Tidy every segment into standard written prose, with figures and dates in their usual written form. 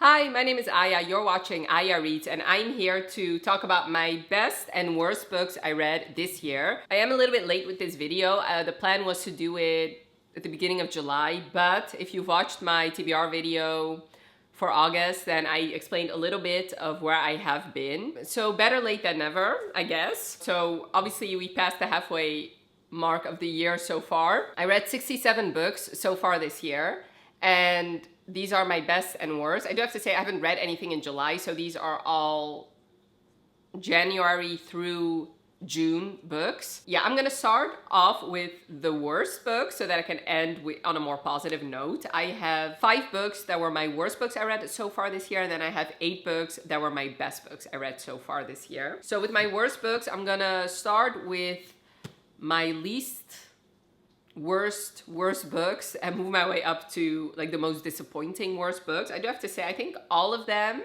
Hi, my name is Aya. You're watching Aya Reads, and I'm here to talk about my best and worst books I read this year. I am a little bit late with this video. The plan was to do it at the beginning of July, but if you've watched my TBR video for August, then I explained a little bit of where I have been. So better late than never, I guess. So obviously we passed the halfway mark of the year so far. I read 67 books so far this year, and these are my best and worst. I do have to say I haven't read anything in July, so these are all January through June books. Yeah, I'm gonna start off with the worst books so that I can end on a more positive note. I have 5 books that were my worst books I read so far this year, and then I have 8 books that were my best books I read so far this year. So with my worst books, I'm gonna start with my least worst books and move my way up to like the most disappointing worst books. I do have to say I think all of them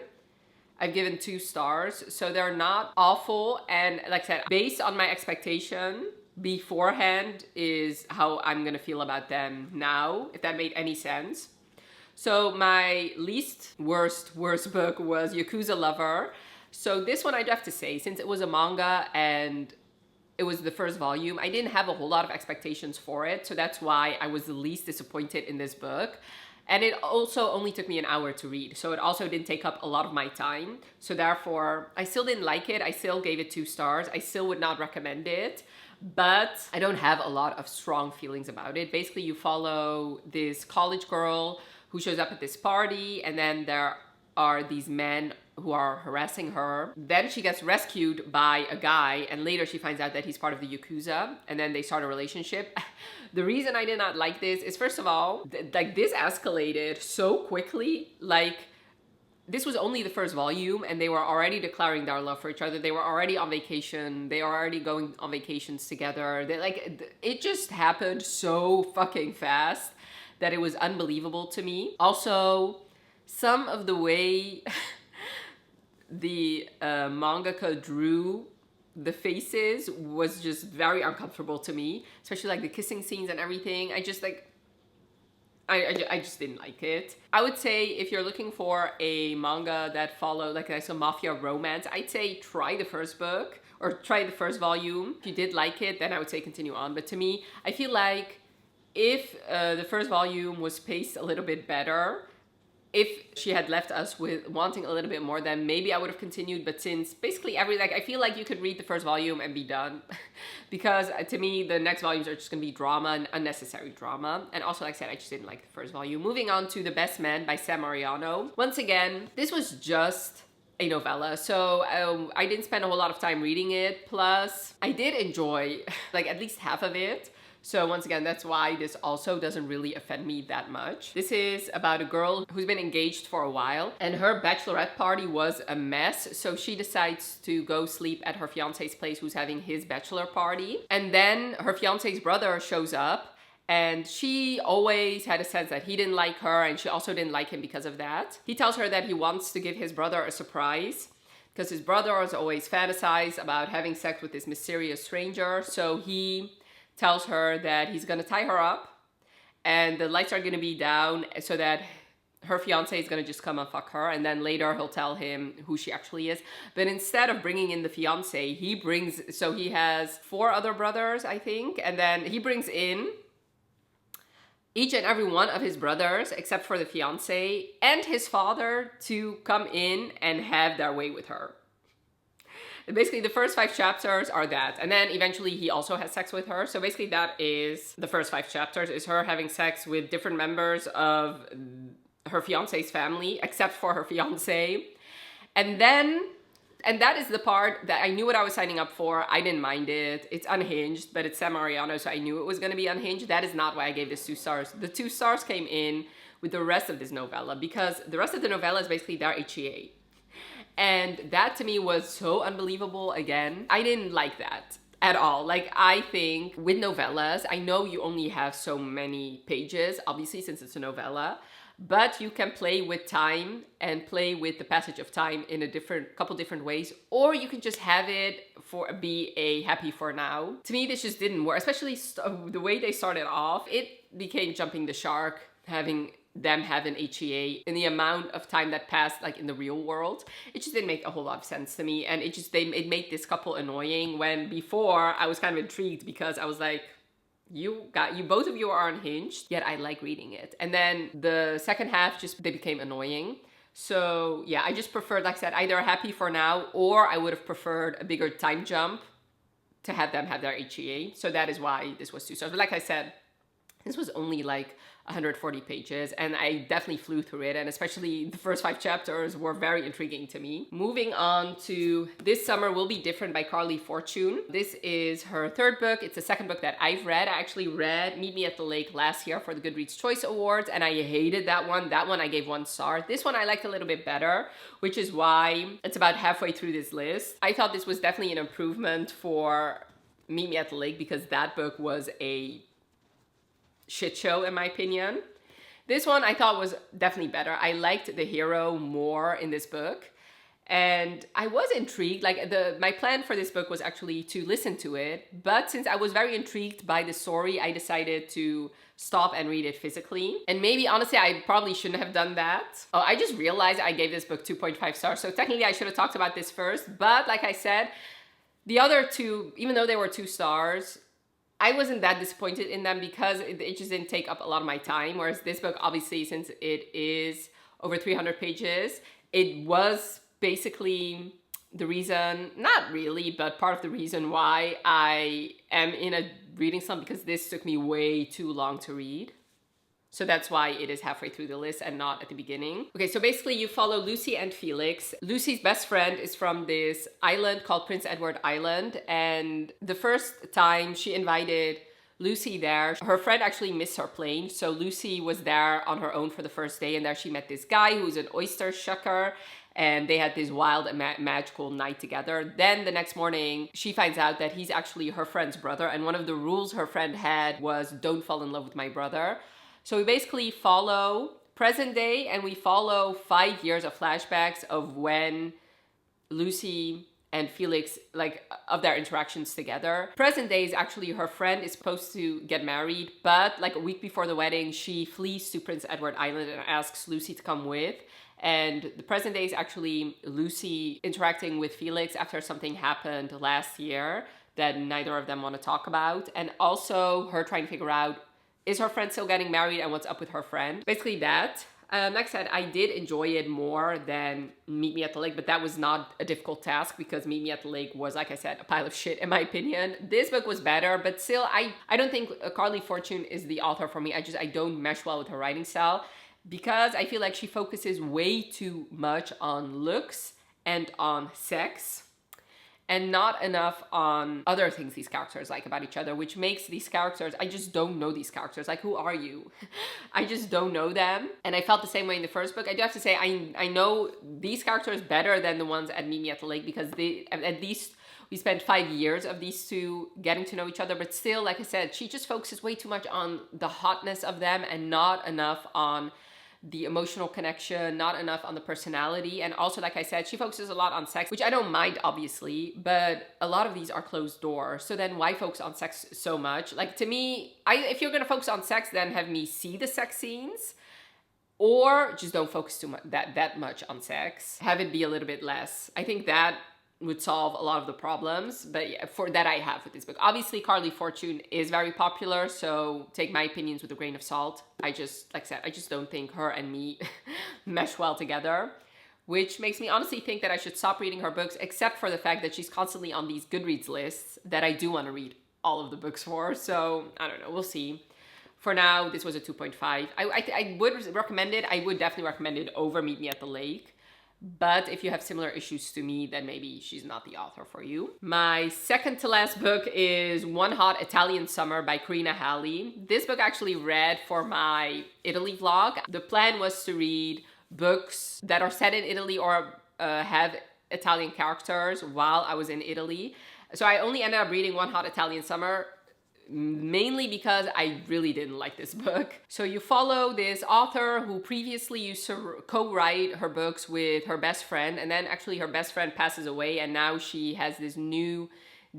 I've given 2 stars, so they're not awful, and like I said, based on my expectation beforehand is how I'm gonna feel about them now, if that made any sense. So my least worst book was Yakuza Lover. So this one I do have to say, since it was a manga and it was the first volume, I didn't have a whole lot of expectations for it, so that's why I was the least disappointed in this book. And it also only took me an hour to read, so it also didn't take up a lot of my time. So therefore, I still didn't like it. I still gave it 2 stars. I still would not recommend it, but I don't have a lot of strong feelings about it. Basically, you follow this college girl who shows up at this party, and then there are these men who are harassing her. Then she gets rescued by a guy, and later she finds out that he's part of the Yakuza, and then they start a relationship. The reason I did not like this is, first of all, like this escalated so quickly. Like, this was only the first volume, and they were already declaring their love for each other. They were already on vacation. They were already going on vacations together. It just happened so fucking fast that it was unbelievable to me. Also, some of the way the mangaka drew the faces was just very uncomfortable to me, especially like the kissing scenes and everything. I just didn't like it. I would say if you're looking for a manga that follows like a mafia romance, I'd say try the first book or try the first volume. If you did like it, then I would say continue on. But to me, I feel like if the first volume was paced a little bit better, if she had left us with wanting a little bit more, then maybe I would have continued. But since basically I feel like you could read the first volume and be done. Because to me, the next volumes are just gonna be drama and unnecessary drama. And also, like I said, I just didn't like the first volume. Moving on to The Best Man by Sam Mariano. Once again, this was just a novella, so I didn't spend a whole lot of time reading it. Plus, I did enjoy like at least half of it. So once again, that's why this also doesn't really offend me that much. This is about a girl who's been engaged for a while, and her bachelorette party was a mess. So she decides to go sleep at her fiance's place, who's having his bachelor party. And then her fiance's brother shows up, and she always had a sense that he didn't like her, and she also didn't like him because of that. He tells her that he wants to give his brother a surprise, because his brother has always fantasized about having sex with this mysterious stranger. So he tells her that he's gonna tie her up and the lights are gonna be down so that her fiance is gonna just come and fuck her, and then later he'll tell him who she actually is. But instead of bringing in the fiance, he has 4 other brothers, I think, and then he brings in each and every one of his brothers except for the fiance and his father to come in and have their way with her. Basically, the first 5 chapters are that. And then eventually he also has sex with her. So basically that is the first 5 chapters, is her having sex with different members of her fiance's family, except for her fiance. And that is the part that I knew what I was signing up for. I didn't mind it. It's unhinged, but it's Sam Mariano, so I knew it was going to be unhinged. That is not why I gave this 2 stars. The 2 stars came in with the rest of this novella, because the rest of the novella is basically their HEA. And that to me was so unbelievable again. I didn't like that at all. Like, I think with novellas, I know you only have so many pages, obviously, since it's a novella, but you can play with time and play with the passage of time in a couple different ways, or you can just have it be a happy for now. To me, this just didn't work, especially the way they started off. It became jumping the shark, having them have an HEA in the amount of time that passed like in the real world. It just didn't make a whole lot of sense to me, and it made this couple annoying, when before I was kind of intrigued because I was like, you both of you are unhinged, yet I like reading it. And then the second half they became annoying. So yeah, I just preferred, like I said, either Happy for Now, or I would have preferred a bigger time jump to have them have their HEA. So that is why this was 2 stars. But like I said, this was only like 140 pages, and I definitely flew through it, and especially the first 5 chapters were very intriguing to me. Moving on to This Summer Will Be Different by Carley Fortune. This is her 3rd book. It's the 2nd book that I've read. I actually read Meet Me at the Lake last year for the Goodreads Choice Awards, and I hated that one. That one I gave 1 star. This one I liked a little bit better, which is why it's about halfway through this list. I thought this was definitely an improvement for Meet Me at the Lake, because that book was a shit show in my opinion. This one I thought was definitely better. I liked the hero more in this book, and I was intrigued. Like my plan for this book was actually to listen to it, but since I was very intrigued by the story, I decided to stop and read it physically. And maybe honestly I probably shouldn't have done that. Oh, I just realized I gave this book 2.5 stars, so technically I should have talked about this first. But like I said, the other 2, even though they were 2 stars, I wasn't that disappointed in them because it just didn't take up a lot of my time. Whereas this book, obviously, since it is over 300 pages, it was basically the reason, not really, but part of the reason why I am in a reading slump, because this took me way too long to read. So that's why it is halfway through the list and not at the beginning. Okay, so basically you follow Lucy and Felix. Lucy's best friend is from this island called Prince Edward Island. And the first time she invited Lucy there, her friend actually missed her plane. So Lucy was there on her own for the first day. And there she met this guy who's an oyster shucker. And they had this wild and magical night together. Then the next morning, she finds out that he's actually her friend's brother. And one of the rules her friend had was, don't fall in love with my brother. So we basically follow present day, and we follow 5 years of flashbacks of when Lucy and Felix, like, of their interactions together. Present day is actually her friend is supposed to get married, but like a week before the wedding, she flees to Prince Edward Island and asks Lucy to come with. And the present day is actually Lucy interacting with Felix after something happened last year that neither of them want to talk about. And also her trying to figure out, is her friend still getting married and what's up with her friend? Basically that. Like I said, I did enjoy it more than Meet Me at the Lake, but that was not a difficult task because Meet Me at the Lake was, like I said, a pile of shit in my opinion. This book was better, but still, I don't think Carley Fortune is the author for me. I don't mesh well with her writing style because I feel like she focuses way too much on looks and on sex, and not enough on other things these characters like about each other, which makes these characters, I just don't know these characters. Like, who are you? I just don't know them. And I felt the same way in the first book. I do have to say, I know these characters better than the ones at Meet Me at the Lake because they, at least we spent 5 years of these two getting to know each other. But still, like I said, she just focuses way too much on the hotness of them and not enough on the emotional connection, not enough on the personality. And also, like I said, she focuses a lot on sex, which I don't mind, obviously, but a lot of these are closed doors. So then why focus on sex so much? Like, to me, if you're gonna focus on sex, then have me see the sex scenes, or just don't focus too much that much on sex. Have it be a little bit less. I think that would solve a lot of the problems, but yeah, for that I have with this book. Obviously, Carley Fortune is very popular, so take my opinions with a grain of salt. Like I said, I just don't think her and me mesh well together, which makes me honestly think that I should stop reading her books, except for the fact that she's constantly on these Goodreads lists that I do want to read all of the books for, so I don't know, we'll see. For now, this was a 2.5. I would recommend it. I would definitely recommend it over Meet Me at the Lake. But if you have similar issues to me, then maybe she's not the author for you. My second to last book is One Hot Italian Summer by Karina Halle. This book I actually read for my Italy vlog. The plan was to read books that are set in Italy or have Italian characters while I was in Italy. So I only ended up reading One Hot Italian Summer, mainly because I really didn't like this book. So you follow this author who previously used to co-write her books with her best friend, and then actually her best friend passes away, and now she has this new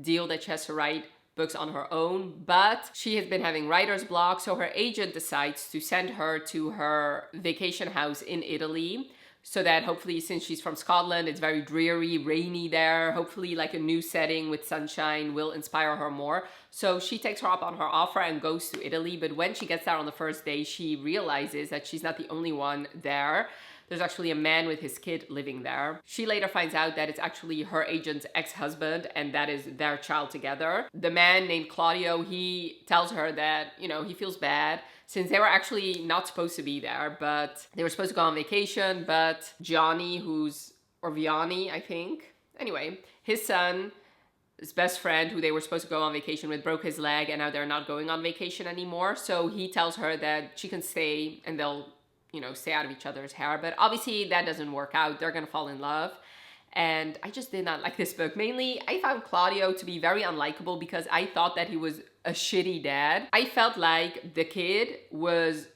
deal that she has to write books on her own, but she has been having writer's block, so her agent decides to send her to her vacation house in Italy, so that hopefully, since she's from Scotland, it's very dreary, rainy there, hopefully like a new setting with sunshine will inspire her more. So she takes her up on her offer and goes to Italy, but when she gets there on the first day, she realizes that she's not the only one there. There's actually a man with his kid living there. She later finds out that it's actually her agent's ex-husband and that is their child together. The man named Claudio, he tells her that, you know, he feels bad since they were actually not supposed to be there, but they were supposed to go on vacation, but Johnny, or Vianney, I think. Anyway, his son, his best friend who they were supposed to go on vacation with, broke his leg and now they're not going on vacation anymore. So he tells her that she can stay and they'll, you know, stay out of each other's hair. But obviously that doesn't work out. They're gonna fall in love. And I just did not like this book. Mainly, I found Claudio to be very unlikable because I thought that he was a shitty dad. I felt like the kid was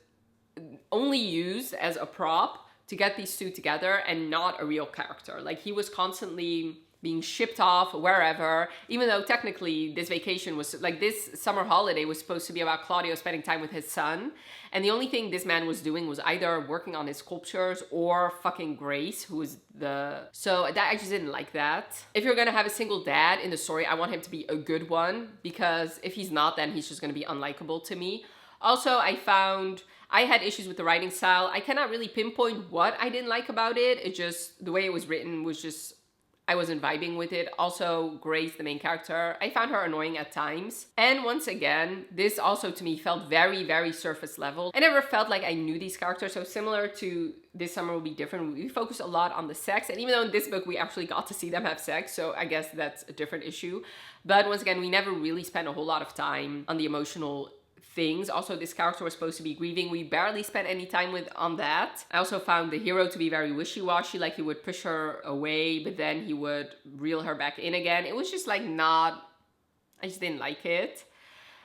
only used as a prop to get these two together and not a real character. Like, he was constantly being shipped off wherever, even though technically this vacation was, like, this summer holiday was supposed to be about Claudio spending time with his son. And the only thing this man was doing was either working on his sculptures or fucking Grace, who was so that I just didn't like that. If you're gonna have a single dad in the story, I want him to be a good one, because if he's not, then he's just gonna be unlikable to me. Also, I had issues with the writing style. I cannot really pinpoint what I didn't like about it. It just, the way it was written was just, I wasn't vibing with it. Also, Grace, the main character, I found her annoying at times. And once again, this also to me felt very, very surface level. I never felt like I knew these characters, so similar to This Summer Will Be Different, we focused a lot on the sex. And even though in this book we actually got to see them have sex, so I guess that's a different issue. But once again, we never really spent a whole lot of time on the emotional things. Also, this character was supposed to be grieving. We barely spent any time on that. I also found the hero to be very wishy-washy, like he would push her away, but then he would reel her back in again. It was just like I just didn't like it.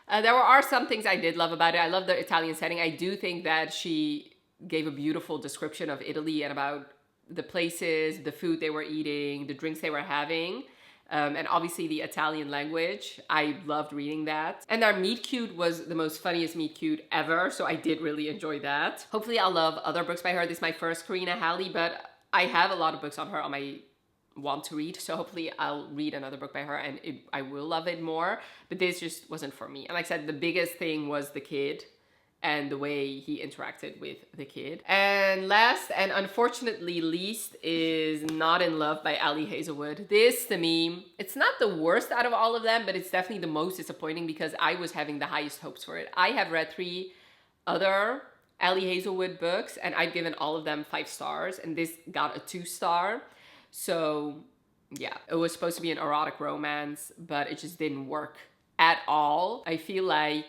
There are some things I did love about it. I love the Italian setting. I do think that she gave a beautiful description of Italy and about the places, the food they were eating, the drinks they were having. And obviously the Italian language. I loved reading that. And our meet cute was the most funniest meet cute ever, so I did really enjoy that. Hopefully I'll love other books by her. This is my first Karina Halle, but I have a lot of books on her on my want to read, so hopefully I'll read another book by her and I will love it more, but this just wasn't for me. And like I said, the biggest thing was the kid and the way he interacted with the kid. And last and unfortunately least is Not in Love by Ali Hazelwood. This, to me, it's not the worst out of all of them, but it's definitely the most disappointing because I was having the highest hopes for it. I have read 3 other Ali Hazelwood books and I've given all of them 5 stars, and this got a 2-star. So yeah, it was supposed to be an erotic romance, but it just didn't work at all. I feel like,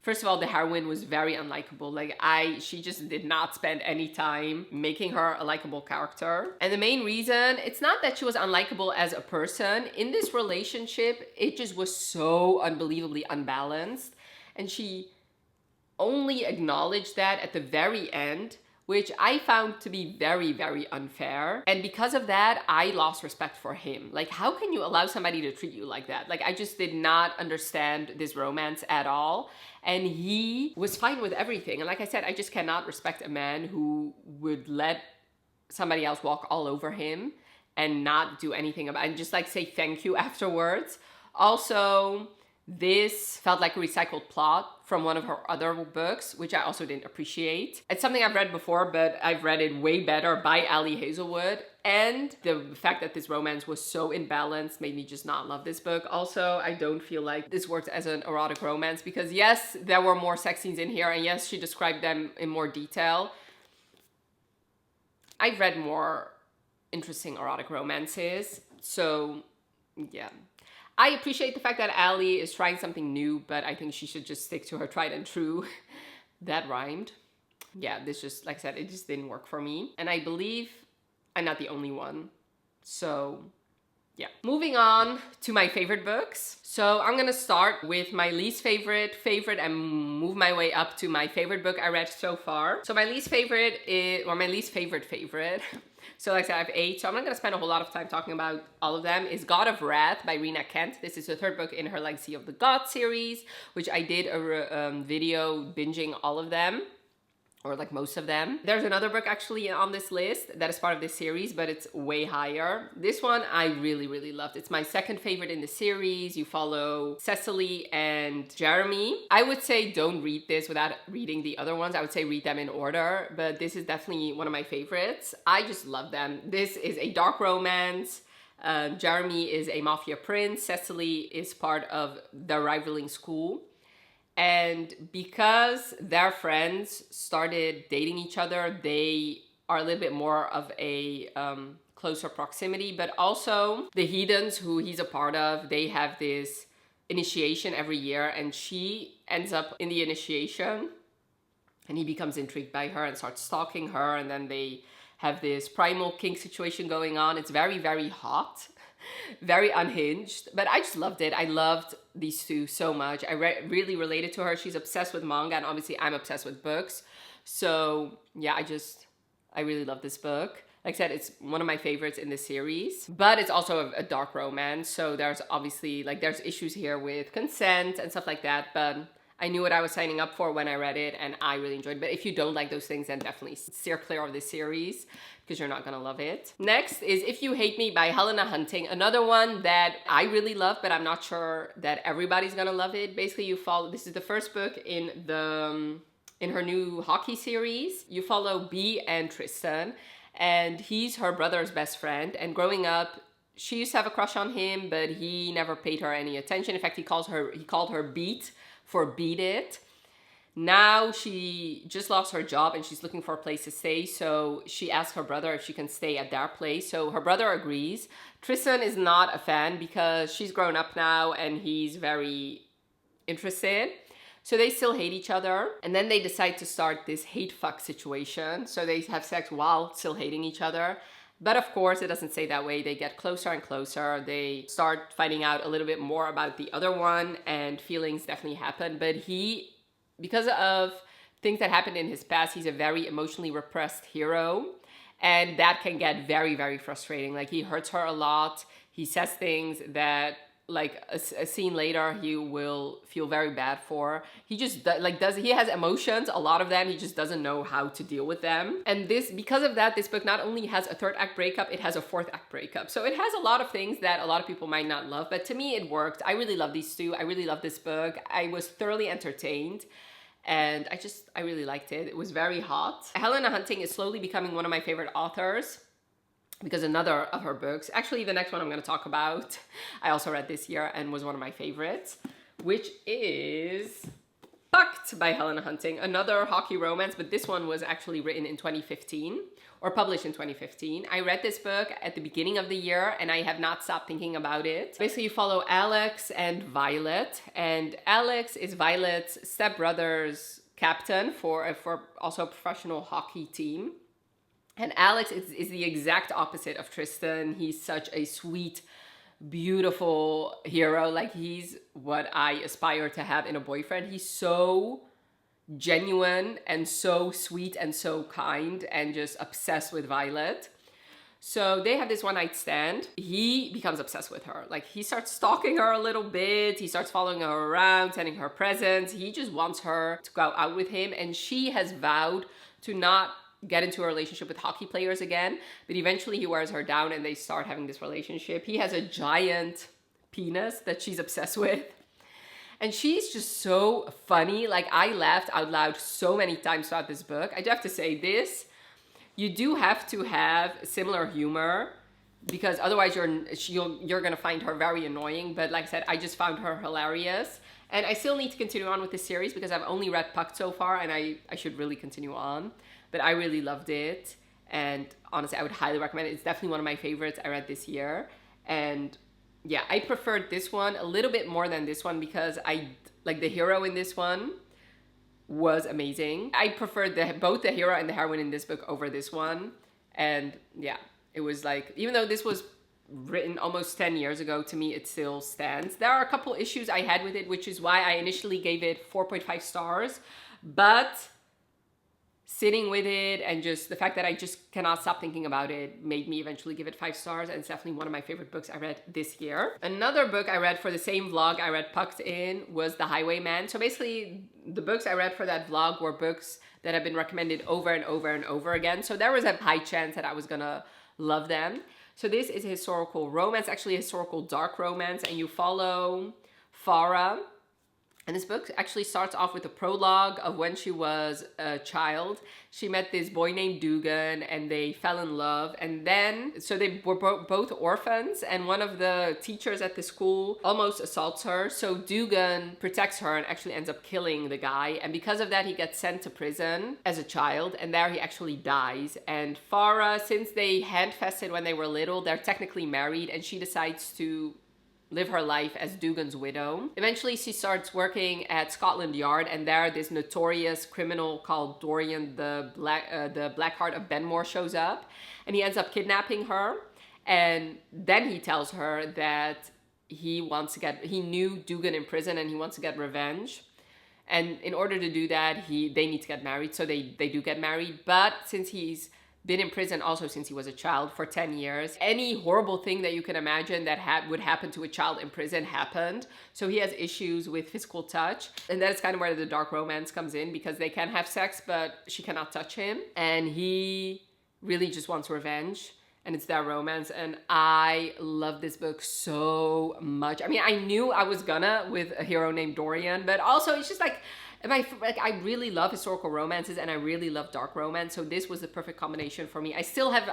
first of all, the heroine was very unlikable. Like, she just did not spend any time making her a likable character. And the main reason, it's not that she was unlikable as a person. In this relationship, it just was so unbelievably unbalanced. And she only acknowledged that at the very end, which I found to be very, very unfair. And because of that, I lost respect for him. Like, how can you allow somebody to treat you like that? Like, I just did not understand this romance at all. And he was fine with everything. And like I said, I just cannot respect a man who would let somebody else walk all over him and not do anything about it, and just like say thank you afterwards. Also, this felt like a recycled plot from one of her other books, which I also didn't appreciate. It's something I've read before, but I've read it way better by Ali Hazelwood. And the fact that this romance was so imbalanced made me just not love this book. Also, I don't feel like this works as an erotic romance because yes, there were more sex scenes in here, and yes, she described them in more detail. I've read more interesting erotic romances, so yeah. I appreciate the fact that Ali is trying something new, but I think she should just stick to her tried and true. That rhymed. Yeah, this just, like I said, it just didn't work for me. And I believe I'm not the only one. So yeah. Moving on to my favorite books. So I'm gonna start with my least favorite, and move my way up to my favorite book I read so far. So my least favorite So like I said, I have 8, so I'm not going to spend a whole lot of time talking about all of them. Is God of Wrath by Rina Kent. This is the 3rd book in her Legacy of the Gods series, which I did a video binging all of them, or like most of them. There's another book actually on this list that is part of this series, but it's way higher. This one I really, really loved. It's my 2nd favorite in the series. You follow Cecily and Jeremy. I would say don't read this without reading the other ones. I would say read them in order, but this is definitely one of my favorites. I just love them. This is a dark romance. Jeremy is a mafia prince. Cecily is part of the rivaling school. And because their friends started dating each other, they are a little bit more of a closer proximity. But also the heathens who he's a part of, they have this initiation every year, and she ends up in the initiation and he becomes intrigued by her and starts stalking her, and then they have this primal kink situation going on. It's very, very hot, very unhinged, but I just loved it. I loved these two so much. I really related to her. She's obsessed with manga, and obviously I'm obsessed with books. So yeah, I really love this book. Like I said, it's one of my favorites in the series, but it's also a dark romance. So there's obviously, like, there's issues here with consent and stuff like that, but I knew what I was signing up for when I read it, and I really enjoyed it. But if you don't like those things, then definitely steer clear of this series, because you're not gonna love it. Next is If You Hate Me by Helena Hunting. Another one that I really love, but I'm not sure that everybody's gonna love it. Basically, this is the first book in her new hockey series. You follow B and Tristan, and he's her brother's best friend. And growing up, she used to have a crush on him, but he never paid her any attention. In fact, he called her Beat for Beat It. Now she just lost her job and she's looking for a place to stay. So she asks her brother if she can stay at their place. So her brother agrees. Tristan is not a fan because she's grown up now and he's very interested. So they still hate each other. And then they decide to start this hate fuck situation. So they have sex while still hating each other. But of course, it doesn't stay that way. They get closer and closer. They start finding out a little bit more about the other one, and feelings definitely happen. But because of things that happened in his past, he's a very emotionally repressed hero. And that can get very, very frustrating. Like, he hurts her a lot. He says things that, like, a scene later, he will feel very bad for. He just, he has emotions, a lot of them. He just doesn't know how to deal with them. And because of that, this book not only has a 3rd act breakup, it has a 4th act breakup. So it has a lot of things that a lot of people might not love, but to me, it worked. I really love these two. I really love this book. I was thoroughly entertained. And I really liked it. It was very hot. Helena Hunting is slowly becoming one of my favorite authors, because another of her books, actually the next one I'm going to talk about, I also read this year and was one of my favorites, which is Pucked by Helena Hunting. Another hockey romance, but this one was actually written in 2015, or published in 2015. I read this book at the beginning of the year and I have not stopped thinking about it. Basically, you follow Alex and Violet, and Alex is Violet's stepbrother's captain for also a professional hockey team. And Alex is the exact opposite of Tristan. He's such a sweet, beautiful hero. Like, he's what I aspire to have in a boyfriend. He's so genuine and so sweet and so kind and just obsessed with Violet. So they have this one-night stand. He becomes obsessed with her. Like, he starts stalking her a little bit. He starts following her around, sending her presents. He just wants her to go out with him. And she has vowed to not get into a relationship with hockey players again, but eventually he wears her down and they start having this relationship. He has a giant penis that she's obsessed with, and she's just so funny. Like, I laughed out loud so many times throughout this book. I do have to say this, you do have to have similar humor, because otherwise you're gonna find her very annoying. But like I said, I just found her hilarious. And I still need to continue on with this series because I've only read Pucked so far, and I should really continue on. But I really loved it, and honestly, I would highly recommend it. It's definitely one of my favorites I read this year. And yeah, I preferred this one a little bit more than this one because the hero in this one was amazing. I preferred both the hero and the heroine in this book over this one. And yeah, it was like, even though this was written almost 10 years ago, to me it still stands. There are a couple issues I had with it, which is why I initially gave it 4.5 stars, but sitting with it, and just the fact that I just cannot stop thinking about it made me eventually give it 5 stars, and it's definitely one of my favorite books I read this year. Another book I read for the same vlog I read Pucked In was The Highwayman. So basically the books I read for that vlog were books that have been recommended over and over and over again. So there was a high chance that I was gonna love them. So this is a historical romance, actually a historical dark romance, and you follow Farah. And this book actually starts off with a prologue of when she was a child. She met this boy named Dugan and they fell in love. And then, so they were both orphans, and one of the teachers at the school almost assaults her. So Dugan protects her and actually ends up killing the guy. And because of that, he gets sent to prison as a child, and there he actually dies. And Farah, since they handfested when they were little, they're technically married, and she decides to live her life as Dugan's widow. Eventually, she starts working at Scotland Yard, and there this notorious criminal called Dorian, the Blackheart of Benmore, shows up, and he ends up kidnapping her. And then he tells her that he knew Dugan in prison and he wants to get revenge. And in order to do that, they need to get married. So they do get married. But since he's been in prison also since he was a child for 10 years. Any horrible thing that you can imagine that would happen to a child in prison happened. So he has issues with physical touch. And that is kind of where the dark romance comes in, because they can have sex, but she cannot touch him. And he really just wants revenge. And it's their romance. And I love this book so much. I mean, I knew I was gonna with a hero named Dorian, but also it's just like, I really love historical romances and I really love dark romance, so this was the perfect combination for me. I still have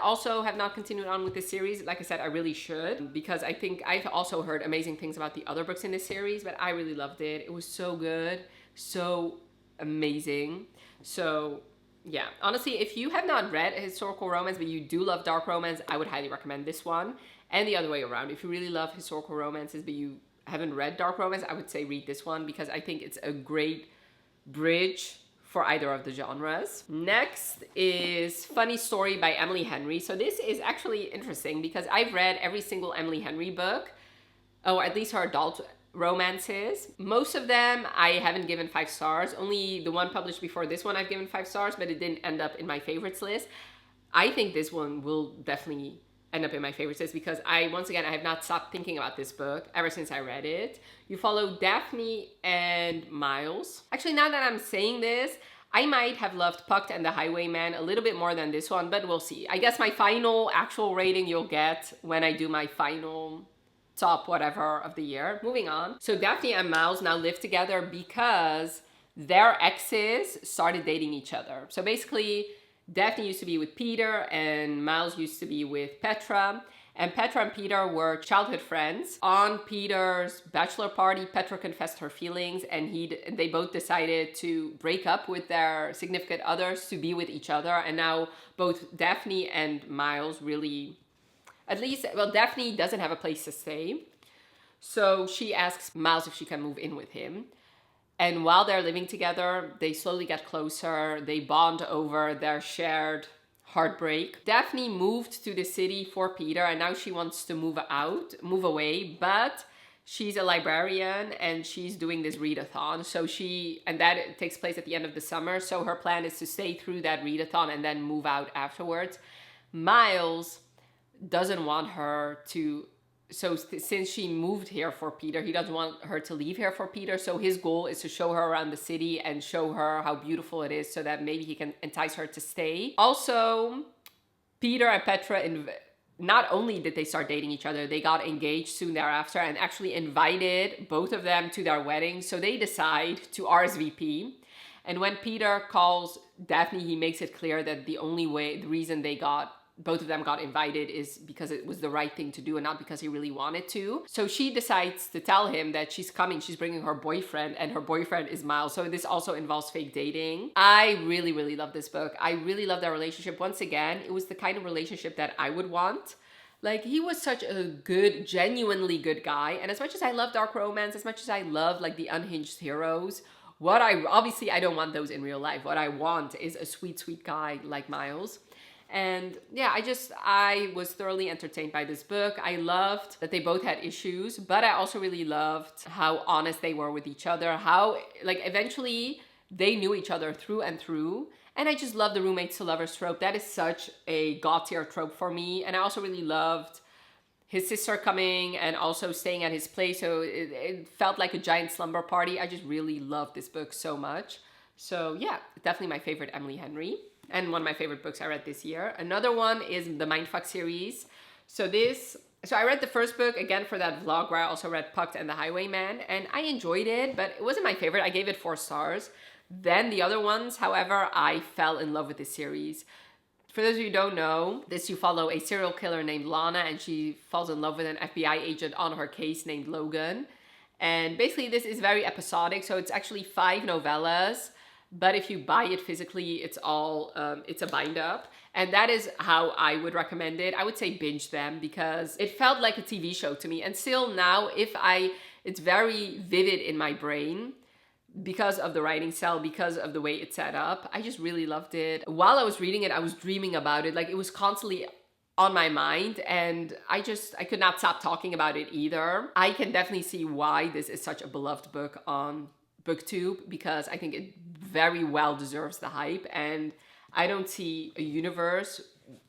not continued on with this series. Like I said, I really should, because I think I've also heard amazing things about the other books in this series, but I really loved it. It was so good, so amazing. So yeah, honestly, if you have not read a historical romance but you do love dark romance, I would highly recommend this one. And the other way around, if you really love historical romances but you haven't read dark romance, I would say read this one, because I think it's a great bridge for either of the genres. Next is Funny Story by Emily Henry. So this is actually interesting because I've read every single Emily Henry book, or at least her adult romances. Most of them I haven't given 5 stars. Only the one published before this one I've given 5 stars, but it didn't end up in my favorites list. I think this one will definitely end up in my favorites list because I have not stopped thinking about this book ever since I read it. You follow Daphne and Miles. Actually, now that I'm saying this, I might have loved Pucked and The Highwayman a little bit more than this one, but we'll see. I guess my final actual rating you'll get when I do my final top whatever of the year. Moving on. So Daphne and Miles now live together because their exes started dating each other. So basically, Daphne used to be with Peter and Miles used to be with Petra. And Petra and Peter were childhood friends. On Peter's bachelor party, Petra confessed her feelings, and they both decided to break up with their significant others to be with each other. And now both Daphne and Miles really, Daphne doesn't have a place to stay. So she asks Miles if she can move in with him. And while they're living together, they slowly get closer. They bond over their shared heartbreak. Daphne moved to the city for Peter, and now she wants to move away, but she's a librarian and she's doing this readathon. And that takes place at the end of the summer. So her plan is to stay through that readathon and then move out afterwards. Miles doesn't want her to. So since she moved here for Peter, he doesn't want her to leave here for Peter. So his goal is to show her around the city and show her how beautiful it is so that maybe he can entice her to stay. Also, Peter and Petra, not only did they start dating each other, they got engaged soon thereafter and actually invited both of them to their wedding. So they decide to RSVP. And when Peter calls Daphne, he makes it clear that the reason both of them got invited is because it was the right thing to do and not because he really wanted to. So she decides to tell him that she's coming, she's bringing her boyfriend, and her boyfriend is Miles. So this also involves fake dating. I really, really love this book. I really love their relationship. Once again, it was the kind of relationship that I would want. Like, he was such a good, genuinely good guy. And as much as I love dark romance, as much as I love like the unhinged heroes, obviously I don't want those in real life. What I want is a sweet, sweet guy like Miles. And yeah, I was thoroughly entertained by this book. I loved that they both had issues, but I also really loved how honest they were with each other, how like eventually they knew each other through and through. And I just love the roommates to lovers trope. That is such a god tier trope for me. And I also really loved his sister coming and also staying at his place. So it felt like a giant slumber party. I just really loved this book so much. So yeah, definitely my favorite Emily Henry. And one of my favorite books I read this year. Another one is the Mindfuck series. So I read the first book again for that vlog where I also read Pucked and the Highwayman. And I enjoyed it, but it wasn't my favorite. I gave it 4 stars. Then the other ones, however, I fell in love with the series. For those of you who don't know, you follow a serial killer named Lana, and she falls in love with an FBI agent on her case named Logan. And basically this is very episodic, so it's actually 5 novellas, but if you buy it physically, it's a bind up. And that is how I would recommend it. I would say binge them because it felt like a TV show to me. And still now, it's very vivid in my brain because of the writing style, because of the way it's set up. I just really loved it. While I was reading it, I was dreaming about it. Like, it was constantly on my mind, and I could not stop talking about it either. I can definitely see why this is such a beloved book on BookTube, because I think it very well deserves the hype, and I don't see a universe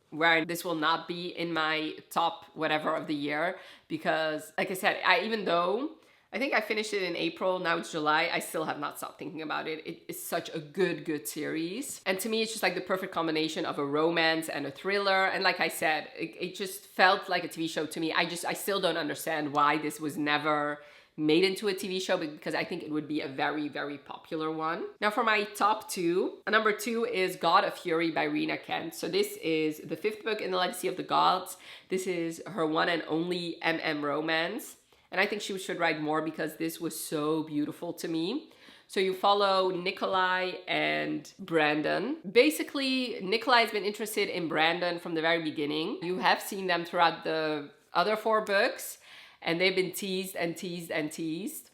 where this will not be in my top whatever of the year, because like I said, even though I think I finished it in April, now it's July, I still have not stopped thinking about it. It is such a good series. And to me, it's just like the perfect combination of a romance and a thriller. And like I said, it just felt like a TV show to me. I still don't understand why this was never made into a TV show, because I think it would be a very popular one. Now for my top 2, number 2 is God of Fury by Rina Kent. So this is the 5th book in the Legacy of the Gods. This is her one and only romance. And I think she should write more because this was so beautiful to me. So you follow Nikolai and Brandon. Basically, Nikolai has been interested in Brandon from the very beginning. You have seen them throughout the other 4 books, and they've been teased and teased and teased.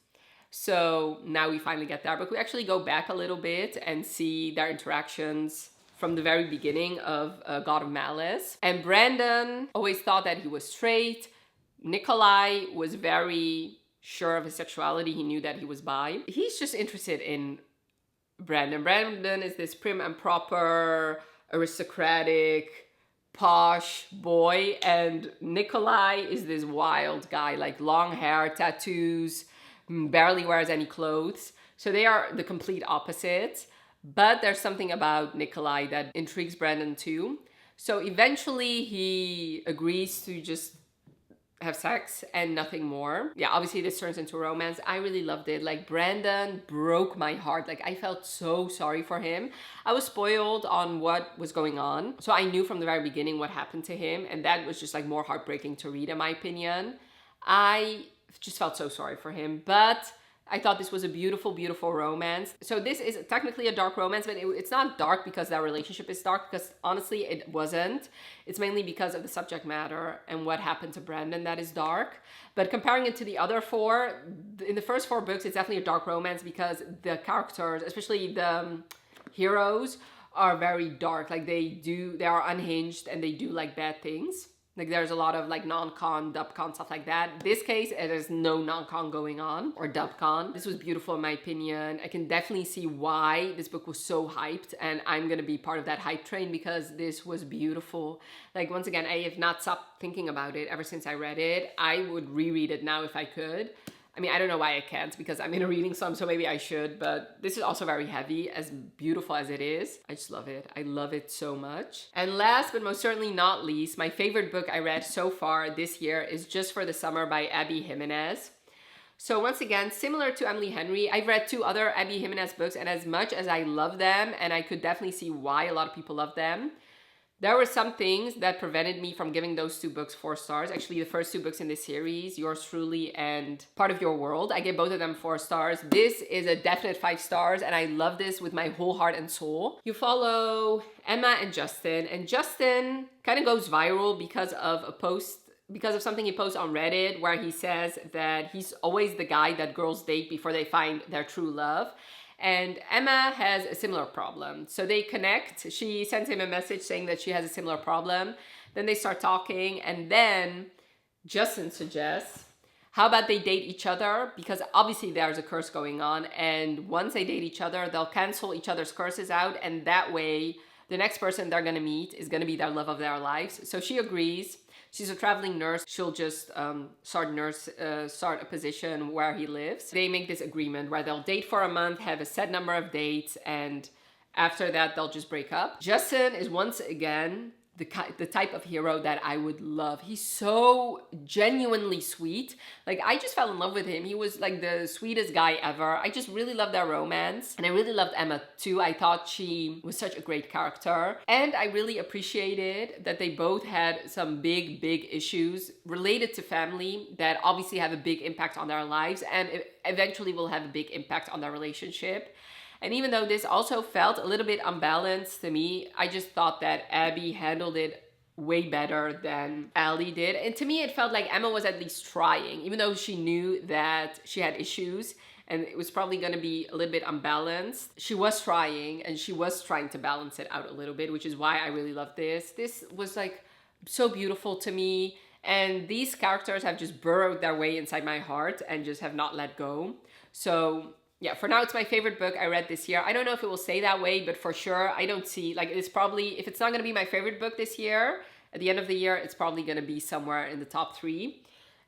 So now we finally get there. But we actually go back a little bit and see their interactions from the very beginning of God of Malice. And Brandon always thought that he was straight. Nikolai was very sure of his sexuality. He knew that he was bi. He's just interested in Brandon. Brandon is this prim and proper, aristocratic, posh boy, and Nikolai is this wild guy, like long hair, tattoos, barely wears any clothes. So they are the complete opposites. But there's something about Nikolai that intrigues Brandon too. So eventually he agrees to just have sex and nothing more. Yeah, obviously this turns into romance. I really loved it. Like, Brandon broke my heart. Like, I felt so sorry for him. I was spoiled on what was going on, so I knew from the very beginning what happened to him, and that was just like more heartbreaking to read, in my opinion. I just felt so sorry for him, but I thought this was a beautiful romance. So this is technically a dark romance, but it's not dark because their relationship is dark, because honestly, it wasn't. It's mainly because of the subject matter and what happened to Brandon that is dark. But comparing it to the other 4, in the first 4 books, it's definitely a dark romance because the characters, especially the heroes, are very dark. Like, they are unhinged and they do like bad things. Like, there's a lot of like non-con, dub-con, stuff like that. In this case, there's no non-con going on, or dub-con. This was beautiful in my opinion. I can definitely see why this book was so hyped, and I'm gonna be part of that hype train because this was beautiful. Like, once again, I have not stopped thinking about it ever since I read it. I would reread it now if I could. I mean, I don't know why I can't, because I'm in a reading slump, so maybe I should, but this is also very heavy, as beautiful as it is. I just love it. I love it so much. And last but most certainly not least, my favorite book I read so far this year is Just for the Summer by Ali Jimenez. So once again, similar to Emily Henry, I've read 2 other Ali Jimenez books, and as much as I love them, and I could definitely see why a lot of people love them, there were some things that prevented me from giving those 2 books 4 stars. Actually, the first 2 books in this series, Yours Truly and Part of Your World, I gave both of them 4 stars. This is a definite 5 stars, and I love this with my whole heart and soul. You follow Emma and Justin kind of goes viral because of something he posts on Reddit, where he says that he's always the guy that girls date before they find their true love. And Emma has a similar problem. So they connect. She sends him a message saying that she has a similar problem. Then they start talking, and then Justin suggests, How about they date each other? Because obviously there's a curse going on, and once they date each other, they'll cancel each other's curses out, and that way the next person they're gonna meet is gonna be their love of their lives. So she agrees. She's a traveling nurse. She'll just start a position where he lives. They make this agreement where they'll date for a month, have a set number of dates, and after that they'll just break up. Justin is once again the type of hero that I would love. He's so genuinely sweet. Like, I just fell in love with him. He was like the sweetest guy ever. I just really loved their romance. And I really loved Emma too. I thought she was such a great character. And I really appreciated that they both had some big issues related to family that obviously have a big impact on their lives and eventually will have a big impact on their relationship. And even though this also felt a little bit unbalanced to me, I just thought that Abby handled it way better than Ali did. And to me, it felt like Emma was at least trying, even though she knew that she had issues and it was probably going to be a little bit unbalanced. She was trying, and she was trying to balance it out a little bit, which is why I really love this. This was like so beautiful to me. And these characters have just burrowed their way inside my heart and just have not let go. So yeah, for now, it's my favorite book I read this year. I don't know if it will stay that way, but for sure, I don't see, like, it's probably, if it's not going to be my favorite book this year, at the end of the year, it's probably going to be somewhere in the top 3.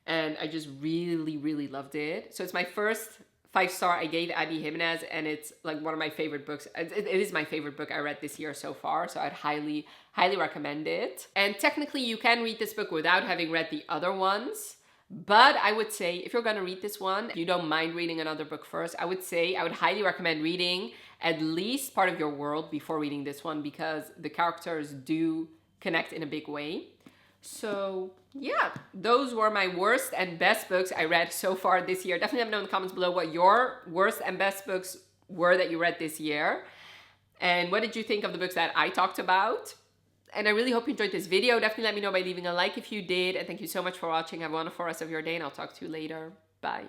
And I just really loved it. So it's my first 5-star I gave Ali Jimenez, and it's like one of my favorite books. It is my favorite book I read this year so far, so I'd highly recommend it. And technically, you can read this book without having read the other ones. But I would say, if you're gonna read this one, if you don't mind reading another book first, I would highly recommend reading at least part of your world before reading this one, because the characters do connect in a big way. So yeah, those were my worst and best books I read so far this year. Definitely let me know in the comments below what your worst and best books were that you read this year. And what did you think of the books that I talked about? And I really hope you enjoyed this video. Definitely let me know by leaving a like if you did. And thank you so much for watching. Have a wonderful rest of your day, and I'll talk to you later. Bye.